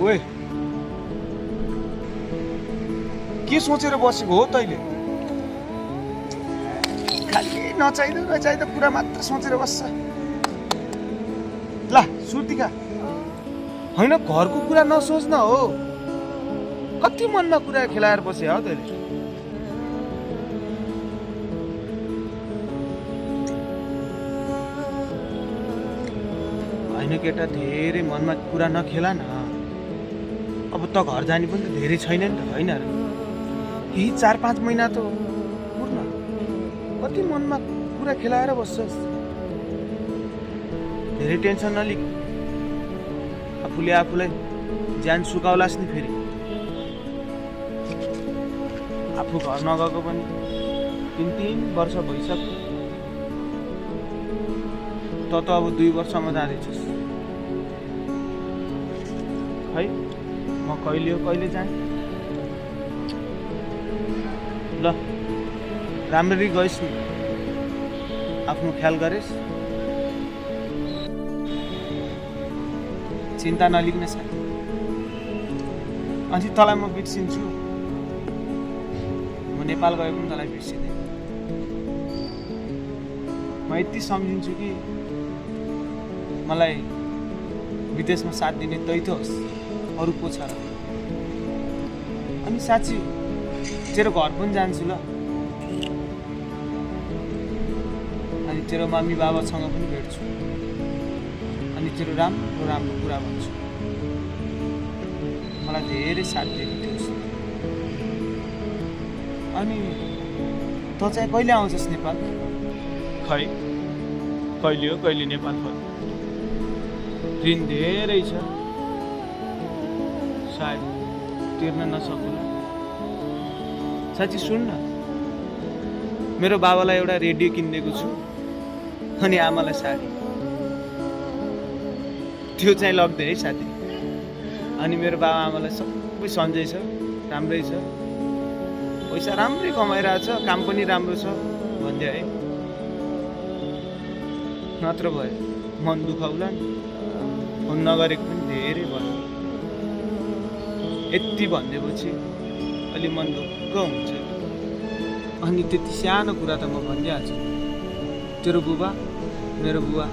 ओए के सोचेर बसेको हो तैँले? खालि नचाहिँदो कुरा मात्र सोचेर बस्छ। ल सुर्तिका होइन, घरको कुरा नसोच्न हो। कति मनमा कुरा खेलाएर बसे हो तैँले? होइन केटा, धेरै मनमा कुरा नखेला न। अब त घर जाने पनि त धेरै छैन नि त, होइन र? यही 4-5 महिना त पूर्ण। कति मनमा कुरा खेलाएर बस्छस्? धेरै टेन्सन नलिक। आफूले आफूलाई ज्यान सुकाउलास् नि फेरि। आफू घर नगएको पनि 3 वर्ष भइसक्यो। त अब 2 वर्षमा जाँदैछस्। खै म कहिले जाने? ल राम्ररी गइस् नि, आफ्नो ख्याल गरेस्। चिन्ता नलिग्न साथी। अनि तँलाई म बिर्सिन्छु। म नेपाल गए पनि तँलाई बिर्सिँदैन। म यति सम्झिन्छु कि मलाई विदेशमा साथ दिने तै त होस्, अरू को छ र? अनि साँच्ची तेरो घर पनि जान्छु ल। अनि तेरो मम्मी बाबासँग पनि भेट्छु। अनि तेरो राम्रो कुरा भन्छु। मलाई धेरै साथ दिएको थियोस्। अनि त चाहिँ कहिले आउँछस् नेपाल? खै कहिले नेपाल फर्क। ऋण धेरै छ, सायद तिर्न नसकुला। साँच्ची सुन न, मेरो बाबालाई एउटा रेडियो किनिदिएको छु, अनि आमालाई साडी। त्यो चाहिँ लग्दै है साथी। अनि मेरो बाबा आमालाई सबै सन्चै छ, राम्रै छ, पैसा राम्रै कमाइरहेछ, काम पनि राम्रो छ भन्दै है। नत्र भए मन दुखाउला नि। फोन नगरेको पनि धेरै भयो। यति भनिदिएपछि अलि मन ढुक्क हुन्छ। अनि त्यति सानो कुरा त म भनिदिइहाल्छु। तेरो बुबा मेरो बुबा,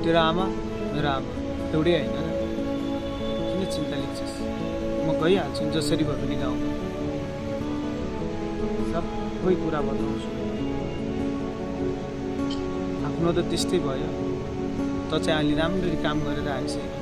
तेरो आमा मेरो आमा एउटै होइन र? किन चिन्ता लिन्छस्? म गइहाल्छु जसरी भए पनि गाउँमा। सबै कुरा बताउँछु। आफ्नो त त्यस्तै भयो। त चाहिँ अलि राम्ररी काम गरेर आइसक्यो।